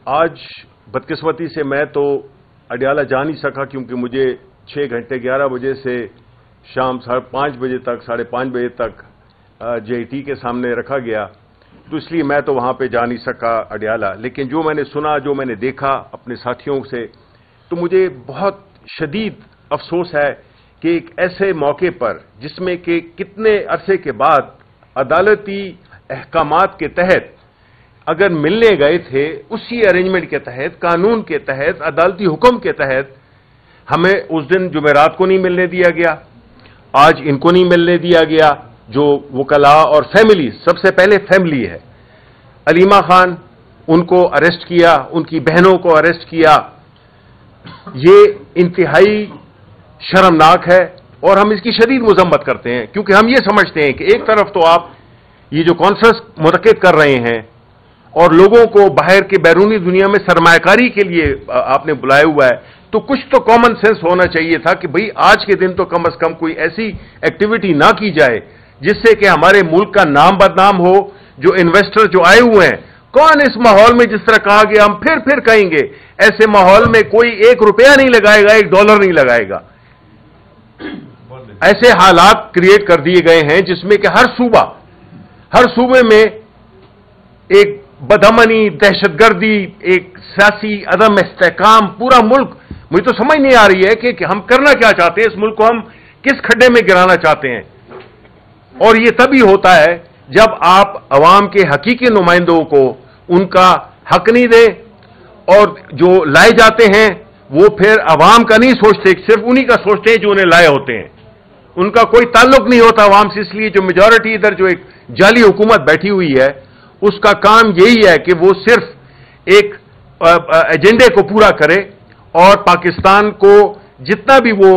آج بدقسمتی سے میں تو اڈیالہ جا نہیں سکا کیونکہ مجھے 6 گھنٹے 11 بجے سے شام 5:30 بجے تک 5:30 بجے تک JIT کے سامنے رکھا گیا، تو اس لیے میں تو وہاں پہ جا نہیں سکا اڈیالہ. لیکن جو میں نے سنا، جو میں نے دیکھا اپنے ساتھیوں سے، تو مجھے بہت شدید افسوس ہے کہ ایک ایسے موقع پر جس میں کہ کتنے عرصے کے بعد عدالتی احکامات کے تحت اگر ملنے گئے تھے، اسی ارینجمنٹ کے تحت، قانون کے تحت، عدالتی حکم کے تحت، ہمیں اس دن جمعرات کو نہیں ملنے دیا گیا، آج ان کو نہیں ملنے دیا گیا. جو وکلاء اور فیملی، سب سے پہلے فیملی ہے، علیمہ خان، ان کو اریسٹ کیا، ان کی بہنوں کو اریسٹ کیا. یہ انتہائی شرمناک ہے اور ہم اس کی شدید مذمت کرتے ہیں، کیونکہ ہم یہ سمجھتے ہیں کہ ایک طرف تو آپ یہ جو کانفرنس منعقد کر رہے ہیں اور لوگوں کو باہر کے بیرونی دنیا میں سرمایہ کاری کے لیے آپ نے بلایا ہوا ہے، تو کچھ تو کامن سینس ہونا چاہیے تھا کہ بھئی آج کے دن تو کم از کم کوئی ایسی ایکٹیویٹی نہ کی جائے جس سے کہ ہمارے ملک کا نام بدنام ہو. جو انویسٹر جو آئے ہوئے ہیں، کون اس ماحول میں جس طرح کہا گیا، ہم پھر کہیں گے، ایسے ماحول میں کوئی $1 نہیں لگائے گا، $1 نہیں لگائے گا. ایسے حالات کریٹ کر دیے گئے ہیں جس میں کہ ہر صوبے میں ایک بدامنی، دہشت گردی، ایک سیاسی عدم استحکام، پورا ملک. مجھے تو سمجھ نہیں آ رہی ہے کہ ہم کرنا کیا چاہتے ہیں، اس ملک کو ہم کس کھڈے میں گرانا چاہتے ہیں. اور یہ تبھی ہوتا ہے جب آپ عوام کے حقیقی نمائندوں کو ان کا حق نہیں دیں، اور جو لائے جاتے ہیں وہ پھر عوام کا نہیں سوچتے، صرف انہی کا سوچتے ہیں جو انہیں لائے ہوتے ہیں. ان کا کوئی تعلق نہیں ہوتا عوام سے. اس لیے جو میجورٹی ادھر جو ایک جعلی حکومت بیٹھی ہوئی ہے، اس کا کام یہی ہے کہ وہ صرف ایک ایجنڈے کو پورا کرے اور پاکستان کو جتنا بھی وہ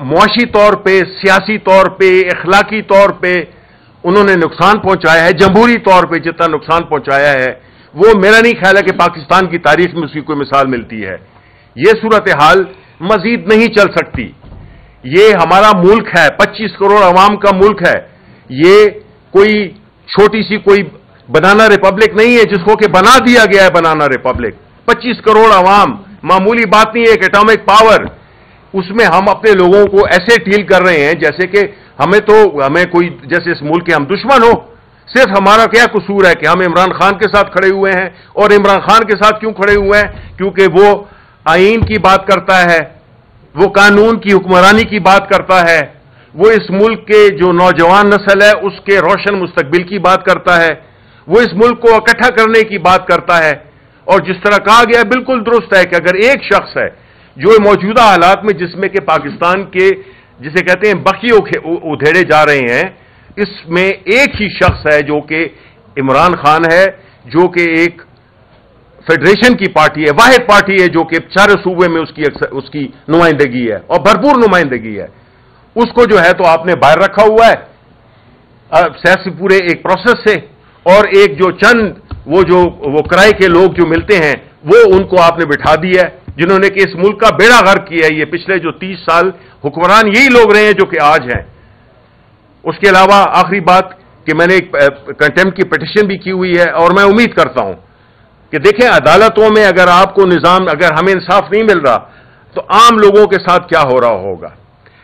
معاشی طور پہ، سیاسی طور پہ، اخلاقی طور پہ انہوں نے نقصان پہنچایا ہے، جمہوری طور پہ جتنا نقصان پہنچایا ہے، وہ میرا نہیں خیال ہے کہ پاکستان کی تاریخ میں اس کی کوئی مثال ملتی ہے. یہ صورتحال مزید نہیں چل سکتی. یہ ہمارا ملک ہے، 25 کروڑ عوام کا ملک ہے. یہ کوئی چھوٹی سی کوئی بنانا ریپبلک نہیں ہے جس کو کہ بنا دیا گیا ہے بنانا ریپبلک. 25 کروڑ عوام معمولی بات نہیں ہے. ایک ایٹامک پاور، اس میں ہم اپنے لوگوں کو ایسے ڈیل کر رہے ہیں جیسے کہ ہمیں کوئی جیسے اس ملک کے ہم دشمن ہو. صرف ہمارا کیا قصور ہے کہ ہم عمران خان کے ساتھ کھڑے ہوئے ہیں. اور عمران خان کے ساتھ کیوں کھڑے ہوئے ہیں؟ کیونکہ وہ آئین کی بات کرتا ہے، وہ قانون کی حکمرانی کی بات کرتا ہے، وہ اس ملک کے جو نوجوان نسل ہے اس کے روشن مستقبل کی بات کرتا ہے، وہ اس ملک کو اکٹھا کرنے کی بات کرتا ہے. اور جس طرح کہا گیا بالکل درست ہے کہ اگر ایک شخص ہے جو موجودہ حالات میں جس میں کہ پاکستان کے جسے کہتے ہیں بقی ادھیڑے جا رہے ہیں، اس میں ایک ہی شخص ہے جو کہ عمران خان ہے، جو کہ ایک فیڈریشن کی پارٹی ہے، واحد پارٹی ہے جو کہ سارے صوبے میں اس کی نمائندگی ہے اور بھرپور نمائندگی ہے. اس کو جو ہے تو آپ نے باہر رکھا ہوا ہے سیاسی پورے ایک پروسیس سے. اور ایک جو چند وہ کرائے کے لوگ جو ملتے ہیں وہ ان کو آپ نے بٹھا دیا ہے، جنہوں نے کہ اس ملک کا بیڑا غرق کیا ہے. یہ پچھلے جو 30 سال حکمران یہی لوگ رہے ہیں جو کہ آج ہیں. اس کے علاوہ آخری بات کہ میں نے ایک کنٹیمپٹ کی پٹیشن بھی کی ہوئی ہے، اور میں امید کرتا ہوں کہ دیکھیں عدالتوں میں اگر آپ کو اگر ہمیں انصاف نہیں مل رہا تو عام لوگوں کے ساتھ کیا ہو رہا ہوگا.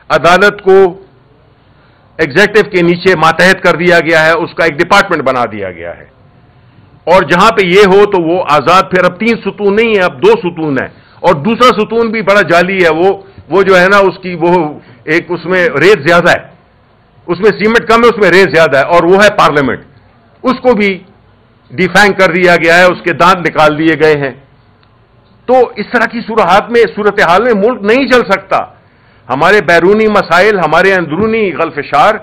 عدالت کو ایگزیکٹو کے نیچے ماتحت کر دیا گیا ہے، اس کا ایک ڈپارٹمنٹ بنا دیا گیا ہے. اور جہاں پہ یہ ہو تو وہ آزاد، پھر اب 3 ستون نہیں ہے، اب 2 ستون ہے. اور دوسرا ستون بھی بڑا جعلی ہے، وہ جو ہے نا اس کی وہ ایک اس میں ریت زیادہ ہے، اس میں سیمنٹ کم ہے، اس میں ریت زیادہ ہے، اور وہ ہے پارلیمنٹ. اس کو بھی ڈیفینگ کر دیا گیا ہے، اس کے دانت نکال دیے گئے ہیں. تو اس طرح کی صورتحال میں ملک نہیں چل سکتا. ہمارے بیرونی مسائل، ہمارے اندرونی غلفشار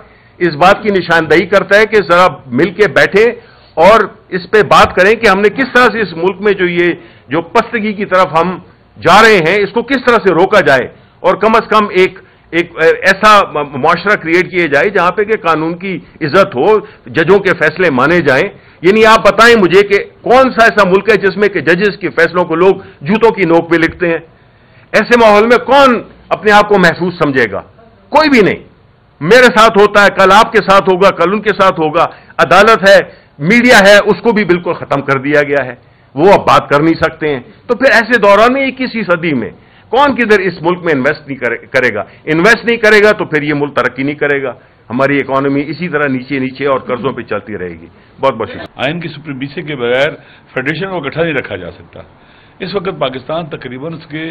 اس بات کی نشاندہی کرتا ہے کہ ذرا مل کے بیٹھے اور اس پہ بات کریں کہ ہم نے کس طرح سے اس ملک میں جو پستگی کی طرف ہم جا رہے ہیں اس کو کس طرح سے روکا جائے، اور کم از کم ایک ایسا معاشرہ کریٹ کیا جائے جہاں پہ کہ قانون کی عزت ہو، ججوں کے فیصلے مانے جائیں. یعنی آپ بتائیں مجھے کہ کون سا ایسا ملک ہے جس میں کہ ججز کے فیصلوں کو لوگ جوتوں کی نوک پہ لکھتے ہیں؟ ایسے ماحول میں کون اپنے آپ کو محفوظ سمجھے گا؟ کوئی بھی نہیں. میرے ساتھ ہوتا ہے، کل آپ کے ساتھ ہوگا، کل ان کے ساتھ ہوگا. عدالت ہے، میڈیا ہے، اس کو بھی بالکل ختم کر دیا گیا ہے. وہ اب بات کر نہیں سکتے ہیں. تو پھر ایسے دوران میں 21ویں صدی میں کون کدھر اس ملک میں انویسٹ نہیں کرے گا؟ انویسٹ نہیں کرے گا تو پھر یہ ملک ترقی نہیں کرے گا. ہماری اکانومی اسی طرح نیچے نیچے اور قرضوں پہ چلتی رہے گی. بہت بہت شکریہ. آئین کی سپریمیسی کے بغیر فیڈریشن کو اکٹھا نہیں رکھا جا سکتا. اس وقت پاکستان تقریباً اس کے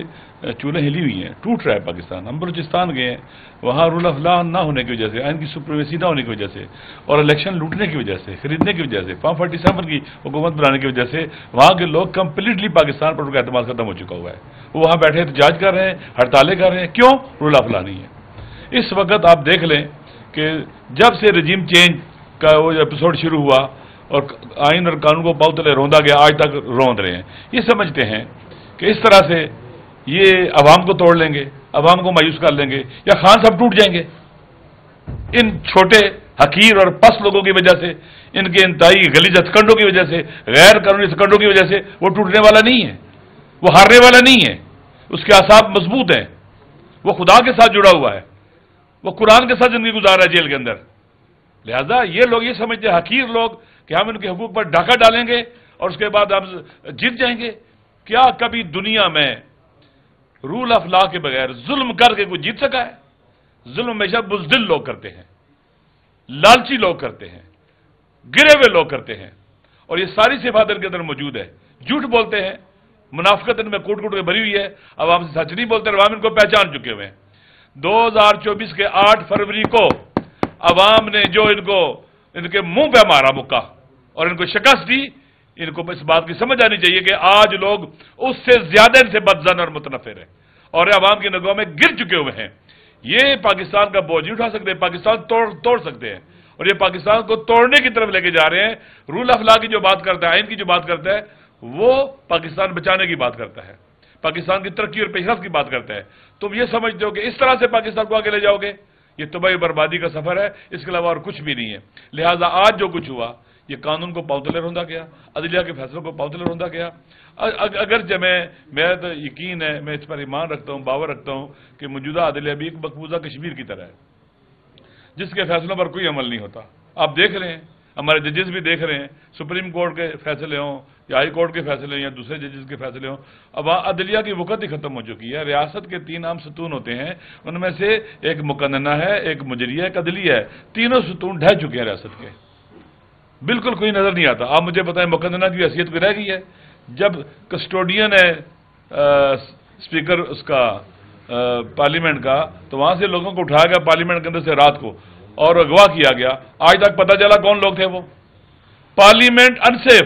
چولہے ہلی ہوئی ہیں، ٹوٹ رہا ہے پاکستان. ہم بلوچستان گئے ہیں، وہاں رول آف لا نہ ہونے کی وجہ سے، آئین کی سپریمیسی نہ ہونے کی وجہ سے، اور الیکشن لوٹنے کی وجہ سے، خریدنے کی وجہ سے، فارم 47 کی حکومت بنانے کی وجہ سے وہاں کے لوگ کمپلیٹلی پاکستان پر ان کا اعتماد ختم ہو چکا ہوا ہے. وہ وہاں بیٹھے احتجاج کر رہے ہیں، ہڑتالیں کر رہے ہیں. کیوں؟ رول آف لا نہیں ہے. اس وقت آپ دیکھ لیں کہ جب سے رجیم چینج کا وہ ایپیسوڈ شروع ہوا اور آئین اور قانون کو پاؤ تلے روندا گیا، آج تک روند رہے ہیں. یہ سمجھتے ہیں کہ اس طرح سے یہ عوام کو توڑ لیں گے، عوام کو مایوس کر لیں گے، یا خان صاحب ٹوٹ جائیں گے. ان چھوٹے حقیر اور پس لوگوں کی وجہ سے، ان کے انتہائی غلیظ ہتھکنڈوں کی وجہ سے، غیر قانونی ہتھکنڈوں کی وجہ سے وہ ٹوٹنے والا نہیں ہے، وہ ہارنے والا نہیں ہے. اس کے اعصاب مضبوط ہیں، وہ خدا کے ساتھ جڑا ہوا ہے، وہ قرآن کے ساتھ زندگی گزار رہا ہے جیل کے اندر. لہذا یہ لوگ یہ سمجھتے ہیں حقیر لوگ کہ ہم ان کے حقوق پر ڈاکہ ڈالیں گے اور اس کے بعد ہم جیت جائیں گے. کیا کبھی دنیا میں رول آف لا کے بغیر ظلم کر کے کوئی جیت سکا ہے؟ ظلم ہمیشہ بزدل لوگ کرتے ہیں، لالچی لوگ کرتے ہیں، گرے ہوئے لوگ کرتے ہیں، اور یہ ساری صفات ان کے اندر موجود ہے. جھوٹ بولتے ہیں، منافقت ان میں کوٹ کوٹ کے بھری ہوئی ہے، عوام سے سچ نہیں بولتے، عوام ان کو پہچان چکے ہوئے ہیں. 2024 کے 8 فروری کو عوام نے جو ان کے منہ پہ مارا مکہ اور ان کو شکست دی، ان کو اس بات کی سمجھ آنی چاہیے کہ آج لوگ اس سے زیادہ ان سے بدظن اور متنفر ہیں اور عوام کی نگاہوں میں گر چکے ہوئے ہیں. یہ پاکستان کا بوجھ نہیں اٹھا سکتے، پاکستان توڑ سکتے ہیں، اور یہ پاکستان کو توڑنے کی طرف لے کے جا رہے ہیں. رول آف لا کی جو بات کرتا ہے، آئین کی جو بات کرتا ہے، وہ پاکستان بچانے کی بات کرتا ہے، پاکستان کی ترقی اور پیش رفت کی بات کرتا ہے. تم یہ سمجھتے ہو کہ اس طرح سے پاکستان کو آگے لے جاؤ گے؟ یہ تباہی بربادی کا سفر ہے، اس کے علاوہ اور کچھ بھی نہیں ہے. لہذا آج جو کچھ ہوا، یہ قانون کو پاؤتلے روندا گیا، عدلیہ کے فیصلوں کو پاؤتلے روندا گیا. اگرچہ میرا تو یقین ہے، میں اس پر ایمان رکھتا ہوں، باور رکھتا ہوں کہ موجودہ عدلیہ بھی ایک مقبوضہ کشمیر کی طرح ہے جس کے فیصلوں پر کوئی عمل نہیں ہوتا. آپ دیکھ رہے ہیں، ہمارے ججز بھی دیکھ رہے ہیں، سپریم کورٹ کے فیصلے ہوں یا ہائی کورٹ کے فیصلے ہوں یا دوسرے ججز کے فیصلے ہوں، اب عدلیہ کی وقت ہی ختم ہو چکی ہے. ریاست کے 3 عام ستون ہوتے ہیں، ان میں سے ایک مقننہ ہے، ایک مجریہ ہے، ایک عدلیہ ہے. تینوں ستون ڈھہ چکے ہیں ریاست کے، بالکل کوئی نظر نہیں آتا. آپ مجھے بتائیں مقننہ کی حیثیت کوئی رہ گئی ہے؟ جب کسٹوڈین ہے اسپیکر اس کا پارلیمنٹ کا، تو وہاں سے لوگوں کو اٹھایا گیا پارلیمنٹ کے اندر سے رات کو اور اغوا کیا گیا. آج تک پتہ چلا کون لوگ تھے وہ. پارلیمنٹ انسیف،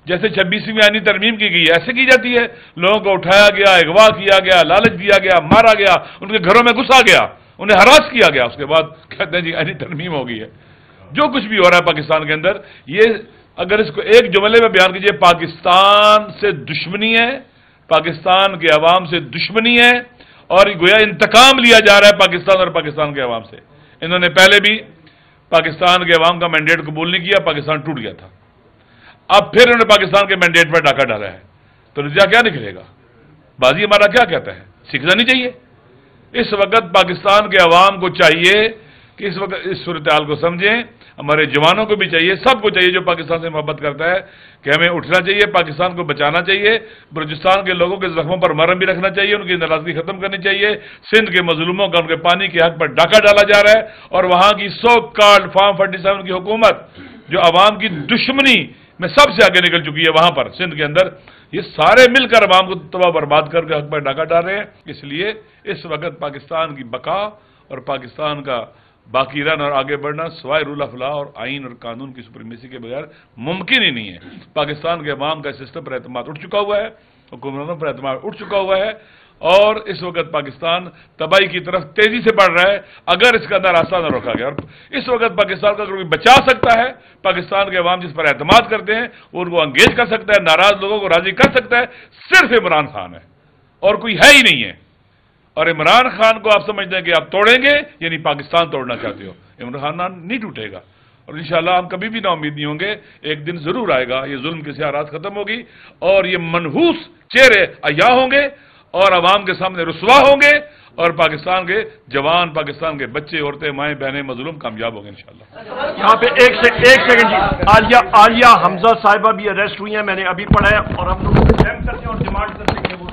جیسے 26ویں آئینی ترمیم کی گئی ہے ایسے کی جاتی ہے. لوگوں کو اٹھایا گیا، اغوا کیا گیا، لالچ دیا گیا، مارا گیا، ان کے گھروں میں گھسا گیا، انہیں ہراس کیا گیا. اس کے بعد کہتے ہیں جی آئینی ترمیم ہو گئی ہے. جو کچھ بھی ہو رہا ہے پاکستان کے اندر، یہ اگر اس کو ایک جملے میں بیان کیجئے، پاکستان سے دشمنی ہے، پاکستان کے عوام سے دشمنی ہے، اور گویا انتقام لیا جا رہا ہے پاکستان اور پاکستان کے عوام سے. انہوں نے پہلے بھی پاکستان کے عوام کا مینڈیٹ قبول نہیں کیا، پاکستان ٹوٹ گیا تھا. اب پھر انہوں نے پاکستان کے مینڈیٹ پر ڈاکہ ڈالا ہے، تو نتیجہ کیا نکلے گا؟ بازی ہمارا کیا کہتا ہے؟ سیکھنا نہیں چاہیے. اس وقت پاکستان کے عوام کو چاہیے کہ اس وقت اس صورتحال کو سمجھیں. ہمارے جوانوں کو بھی چاہیے، سب کو چاہیے جو پاکستان سے محبت کرتا ہے، کہ ہمیں اٹھنا چاہیے، پاکستان کو بچانا چاہیے. بلوچستان کے لوگوں کے زخموں پر مرہم بھی رکھنا چاہیے، ان کی ناراضگی ختم کرنی چاہیے. سندھ کے مظلوموں کا ان کے پانی کے حق پر ڈاکہ ڈالا جا رہا ہے، اور وہاں کی سو کارڈ فارم 47 کی حکومت جو عوام کی دشمنی میں سب سے آگے نکل چکی ہے وہاں پر سندھ کے اندر، یہ سارے مل کر عوام کو تباہ برباد کر کے حق پر ڈاکہ ڈال رہے ہیں. اس لیے اس وقت پاکستان کی بقا اور پاکستان کا باقی رہنا اور آگے بڑھنا سوائے رول آف لا اور آئین اور قانون کی سپریمیسی کے بغیر ممکن ہی نہیں ہے. پاکستان کے عوام کا سسٹم پر اعتماد اٹھ چکا ہوا ہے، حکمرانوں پر اعتماد اٹھ چکا ہوا ہے، اور اس وقت پاکستان تباہی کی طرف تیزی سے بڑھ رہا ہے اگر اس کا اندر راستہ نہ روکا گیا. اور اس وقت پاکستان کا کوئی بچا سکتا ہے، پاکستان کے عوام جس پر اعتماد کرتے ہیں وہ ان کو انگیج کر سکتا ہے، ناراض لوگوں کو راضی کر سکتا ہے، صرف عمران خان ہے اور کوئی ہے ہی نہیں ہے. اور عمران خان کو آپ سمجھتے ہیں کہ آپ توڑیں گے، یعنی پاکستان توڑنا چاہتے ہو. عمران خان نہیں ٹوٹے گا، اور انشاءاللہ ہم کبھی بھی نا امید نہیں ہوں گے. ایک دن ضرور آئے گا، یہ ظلم کی سیاہ رات ختم ہوگی اور یہ منحوس چہرے عیاں ہوں گے، اور عوام کے سامنے رسوا ہوں گے، اور پاکستان کے جوان، پاکستان کے بچے، عورتیں، مائیں بہنیں، مظلوم کامیاب ہوں گے انشاءاللہ۔ یہاں پہ ایک سیکنڈ جی، عالیہ حمزہ صاحبہ بھی اریسٹ ہوئی ہیں، میں نے ابھی پڑھا ہے، اور ہم لوگ کرتے ہیں اور ڈیمانڈ کرتے ہیں کہ وہ